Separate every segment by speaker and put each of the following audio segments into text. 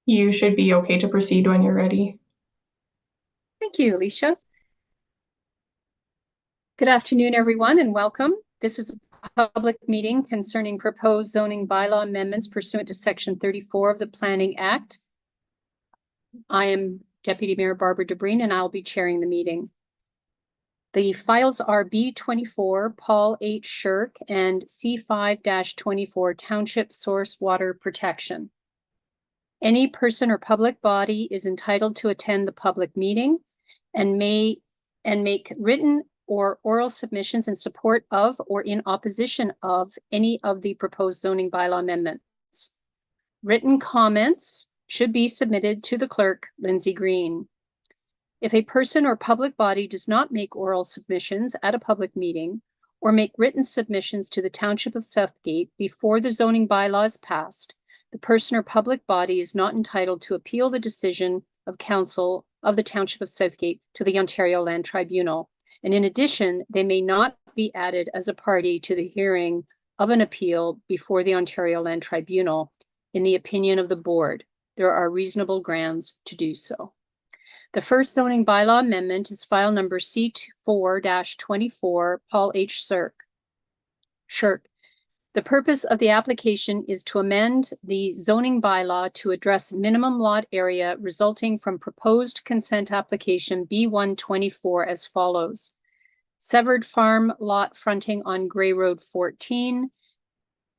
Speaker 1: You should be okay to proceed when you're ready.
Speaker 2: Thank you, Alicia. Good afternoon, everyone, and welcome. This is a public meeting concerning proposed zoning bylaw amendments pursuant to Section 34 of the Planning Act. I am Deputy Mayor Barbara DeBreen, and I'll be chairing the meeting. The files are B24 Paul H. Shirk and C5-24 Township Source Water Protection. Any person or public body is entitled to attend the public meeting and make written or oral submissions in support of or in opposition of any of the proposed zoning bylaw amendments. Written comments should be submitted to the clerk, Lindsay Green. If a person or public body does not make oral submissions at a public meeting or make written submissions to the Township of Southgate before the zoning bylaw is passed, the person or public body is not entitled to appeal the decision of Council of the Township of Southgate to the Ontario Land Tribunal. And in addition, they may not be added as a party to the hearing of an appeal before the Ontario Land Tribunal, in the opinion of the board. There are reasonable grounds to do so. The first zoning bylaw amendment is file number C4-24, Paul H. Shirk. The purpose of the application is to amend the zoning bylaw to address minimum lot area resulting from proposed consent application B124 as follows. Severed farm lot fronting on Gray Road 14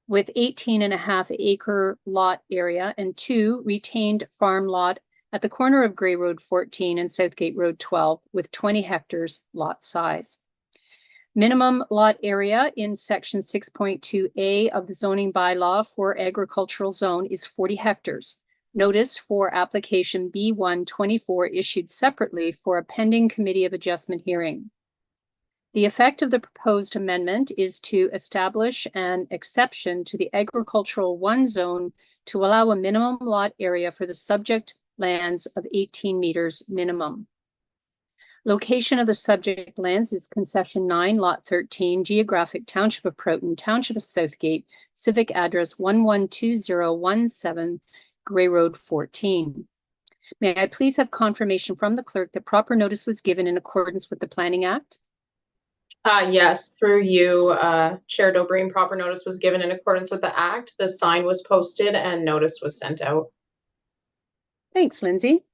Speaker 2: with 18.5 acre lot area, and 2 retained farm lot at the corner of Gray Road 14 and Southgate Road 12 with 20 hectares lot size. Minimum lot area in section 6.2A of the zoning bylaw for agricultural zone is 40 hectares. Notice for application B124 issued separately for a pending committee of adjustment hearing. The effect of the proposed amendment is to establish an exception to the agricultural 1 zone to allow a minimum lot area for the subject lands of 18 meters minimum. Location of the subject lands is concession 9, lot 13, geographic township of Proughton, township of Southgate, civic address 112017, Gray Road 14. May I please have confirmation from the clerk that proper notice was given in accordance with the Planning Act?
Speaker 1: Yes, through you, Chair Dobreen, proper notice was given in accordance with the act. The sign was posted and notice was sent out.
Speaker 2: Thanks, Lindsay.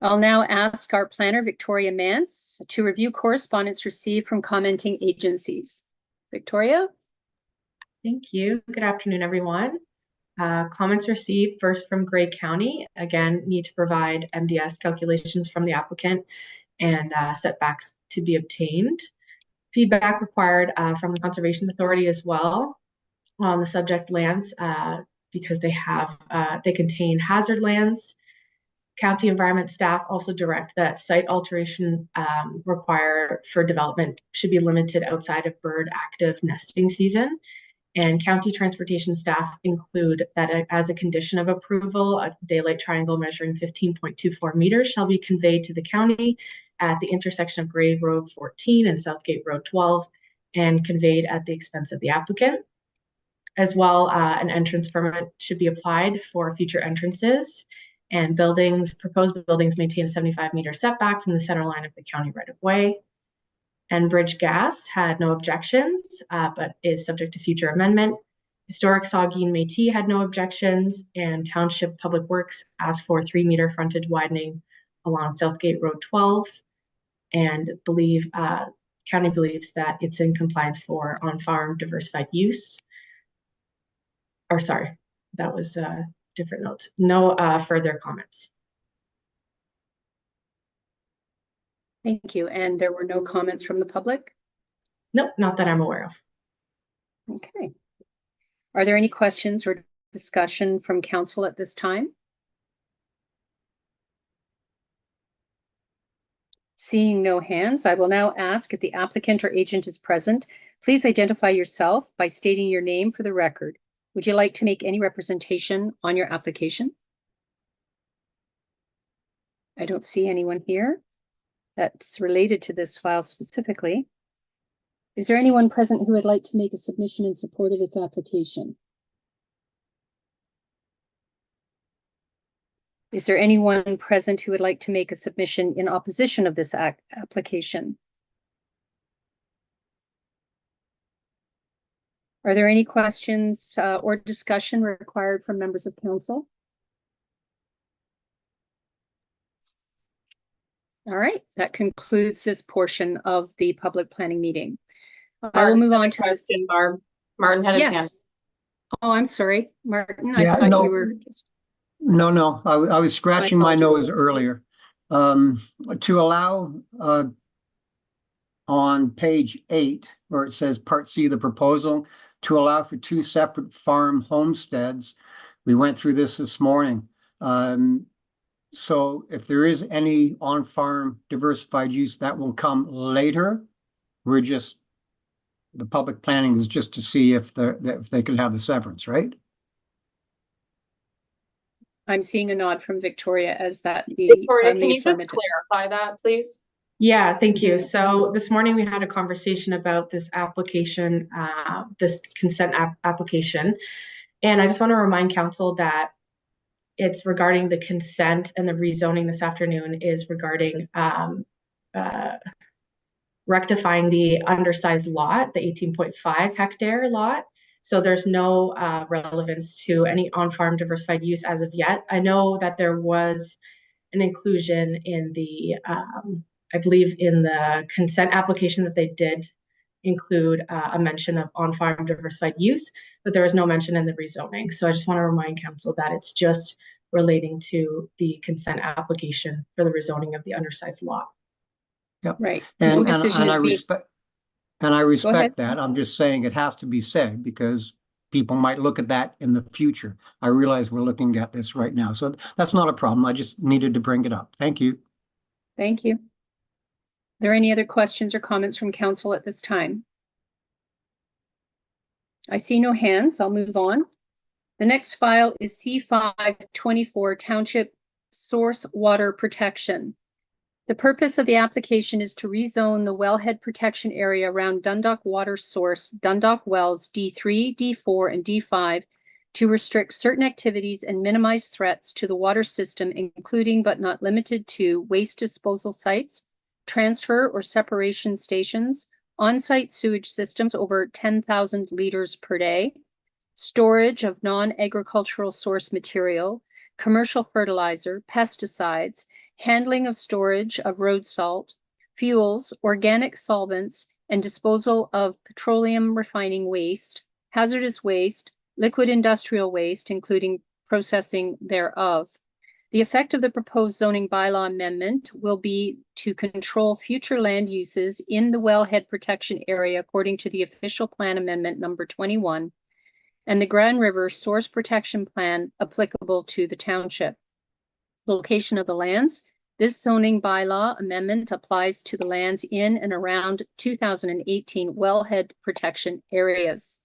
Speaker 2: I'll now ask our planner, Victoria Mance, to review correspondence received from commenting agencies. Victoria?
Speaker 3: Thank you. Good afternoon, everyone. Comments received first from Grey County. Again, need to provide MDS calculations from the applicant and setbacks to be obtained. Feedback required from the Conservation Authority as well on the subject lands because they contain hazard lands. County environment staff also direct that site alteration required for development should be limited outside of bird active nesting season. And county transportation staff include that as a condition of approval, a daylight triangle measuring 15.24 meters shall be conveyed to the county at the intersection of Gray Road 14 and Southgate Road 12 and conveyed at the expense of the applicant. As well, an entrance permit should be applied for future entrances, and proposed buildings maintain a 75-meter setback from the center line of the county right-of-way. Enbridge Gas had no objections, but is subject to future amendment. Historic Saugeen Métis had no objections, and Township Public Works asked for 3-meter frontage widening along Southgate Road 12, and county believes that it's in compliance for on-farm diversified use. Or sorry, that was different notes. No further comments.
Speaker 2: Thank you. And there were no comments from the public?
Speaker 3: Nope, not that I'm aware of.
Speaker 2: Okay. Are there any questions or discussion from council at this time? Seeing no hands, I will now ask if the applicant or agent is present. Please identify yourself by stating your name for the record. Would you like to make any representation on your application? I don't see anyone here that's related to this file specifically. Is there anyone present who would like to make a submission in support of this application? Is there anyone present who would like to make a submission in opposition of this application? Are there any questions or discussion required from members of council? All right, that concludes this portion of the public planning meeting. I will move on to
Speaker 1: question, Barb. Martin had his hand.
Speaker 2: Yes. Oh, I'm sorry, Martin.
Speaker 4: Yeah,
Speaker 2: I thought
Speaker 4: no.
Speaker 2: you were just.
Speaker 4: No, I was scratching my
Speaker 2: apologies.
Speaker 4: nose earlier. To allow on page 8, where it says Part C of the proposal, to allow for 2 separate farm homesteads. We went through this morning. So if there is any on-farm diversified use, that will come later. The public planning is just to see if they could have the severance, right?
Speaker 2: I'm seeing a nod from Victoria as that the
Speaker 1: Victoria, can you just
Speaker 2: affirmative.
Speaker 1: clarify that, please?
Speaker 3: Yeah, thank you. So this morning we had a conversation about this application, this consent application. And I just want to remind council that it's regarding the consent, and the rezoning this afternoon is regarding rectifying the undersized lot, the 18.5 hectare lot. So there's no relevance to any on-farm diversified use as of yet. I know that there was an inclusion in the, I believe in the consent application that they did include a mention of on-farm diversified use, but there was no mention in the rezoning. So I just want to remind council that it's just relating to the consent application for the rezoning of the undersized lot.
Speaker 4: Yep.
Speaker 2: Right.
Speaker 4: And,
Speaker 2: No decision
Speaker 4: I
Speaker 2: is being.
Speaker 4: respect, and I respect
Speaker 2: ahead.
Speaker 4: that. I'm just saying it has to be said because people might look at that in the future. I realize we're looking at this right now, so that's not a problem. I just needed to bring it up. Thank you.
Speaker 2: Thank you. Are there any other questions or comments from council at this time? I see no hands. I'll move on. The next file is C524 Township Source Water Protection. The purpose of the application is to rezone the wellhead protection area around Dundalk Water Source, Dundalk Wells D3, D4, and D5 to restrict certain activities and minimize threats to the water system, including but not limited to waste disposal sites, transfer or separation stations, on-site sewage systems over 10,000 liters per day, storage of non-agricultural source material, commercial fertilizer, pesticides, handling of storage of road salt, fuels, organic solvents, and disposal of petroleum refining waste, hazardous waste, liquid industrial waste, including processing thereof. The effect of the proposed zoning bylaw amendment will be to control future land uses in the wellhead protection area according to the official plan amendment number 21 and the Grand River Source Protection Plan applicable to the township. Location of the lands. This zoning bylaw amendment applies to the lands in and around 2018 wellhead protection areas.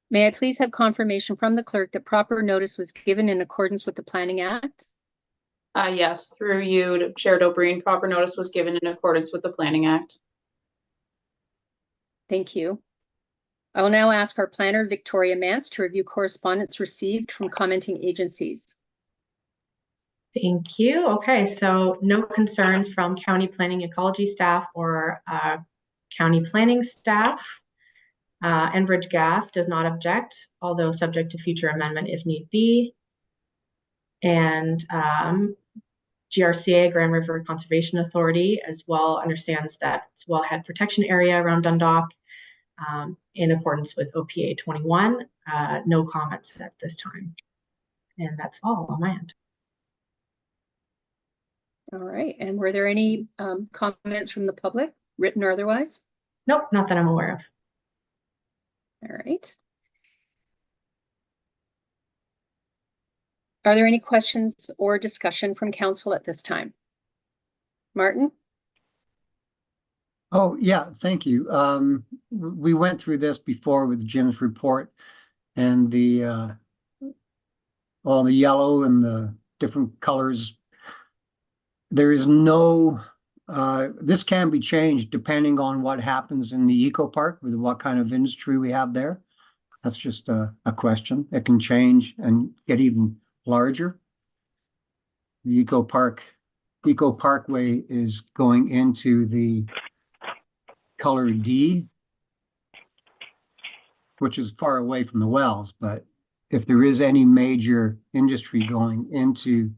Speaker 2: May I please have confirmation from the clerk that proper notice was given in accordance with the Planning Act?
Speaker 1: Yes, through you to Chair Dobreen, proper notice was given in accordance with the Planning Act.
Speaker 2: Thank you. I will now ask our planner, Victoria Mance, to review correspondence received from commenting agencies.
Speaker 3: Thank you. Okay, so no concerns from county planning ecology staff or county planning staff. Enbridge Gas does not object, although subject to future amendment if need be. And GRCA, Grand River Conservation Authority, as well understands that it's wellhead protection area around Dundalk in accordance with OPA 21. No comments at this time. And that's all on my end.
Speaker 2: All right, and were there any comments from the public, written or otherwise?
Speaker 3: Nope, not that I'm aware of.
Speaker 2: All right. Are there any questions or discussion from council at this time? Martin?
Speaker 4: Oh, yeah, thank you. We went through this before with Jim's report and the all the yellow and the different colors. There is no, this can be changed depending on what happens in the eco park with what kind of industry we have there. That's just a question. It can change and get even larger. the Eco Parkway is going into the color D, which is far away from the wells, but if there is any major industry going into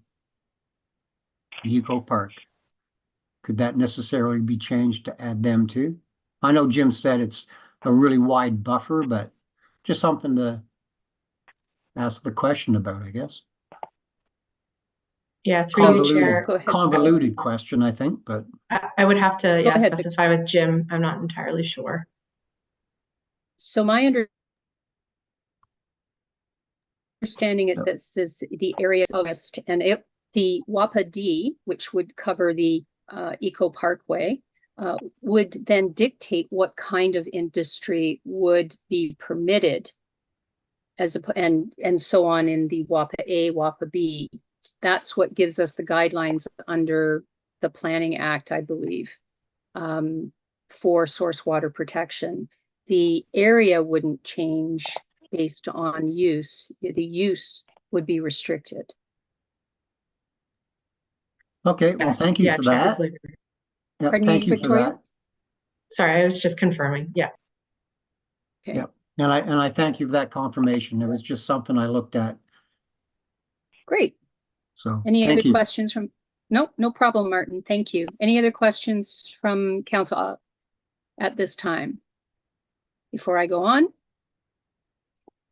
Speaker 4: the Eco Park, could that necessarily be changed to add them too? I know Jim said it's a really wide buffer, but just something to ask the question about, I guess.
Speaker 3: Yeah, through you, Chair.
Speaker 2: Go ahead.
Speaker 4: Convoluted question, I think, but
Speaker 3: I would have to, yeah,
Speaker 2: ahead,
Speaker 3: specify with Jim. I'm not entirely sure.
Speaker 2: So my understanding it, this is the area of west, and the WAPA D, which would cover the Eco Parkway, would then dictate what kind of industry would be permitted and so on in the WAPA A, WAPA B. That's what gives us the guidelines under the Planning Act, I believe, for source water protection. The area wouldn't change based on use. The use would be restricted.
Speaker 4: okay, well,
Speaker 3: Yes,
Speaker 4: thank you
Speaker 3: yeah,
Speaker 4: for
Speaker 3: Chair,
Speaker 4: that.
Speaker 3: completely.
Speaker 4: Yeah,
Speaker 2: Pardon
Speaker 4: thank
Speaker 2: me,
Speaker 4: you for
Speaker 2: Victoria?
Speaker 4: that.
Speaker 3: Sorry, I was just confirming. Yeah.
Speaker 2: Okay.
Speaker 4: Yeah. And I thank you for that confirmation. It was just something I looked at.
Speaker 2: Great.
Speaker 4: So
Speaker 2: Any other
Speaker 4: thank you.
Speaker 2: questions from? No, no problem, Martin. Thank you. Any other questions from council at this time? Before I go on,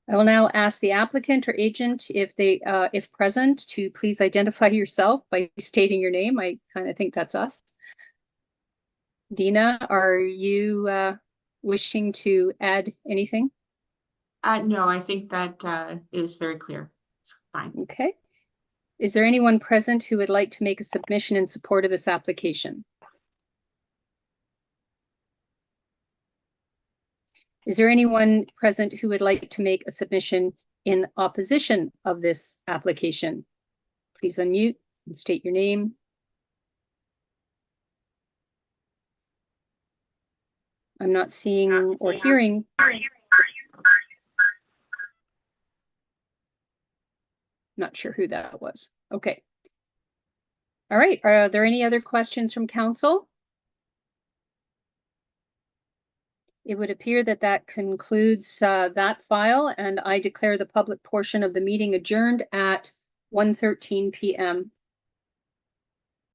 Speaker 2: I will now ask the applicant or agent if they, if present, to please identify yourself by stating your name. I kind of think that's us. Dina, are you wishing to add anything?
Speaker 5: No, I think that is very clear. It's fine.
Speaker 2: Okay. Is there anyone present who would like to make a submission in support of this application? Is there anyone present who would like to make a submission in opposition of this application? Please unmute and state your name. I'm not seeing or hearing. Not sure who that was. Okay. All right. Are there any other questions from council? It would appear that that concludes that file, and I declare the public portion of the meeting adjourned at 1:13 p.m.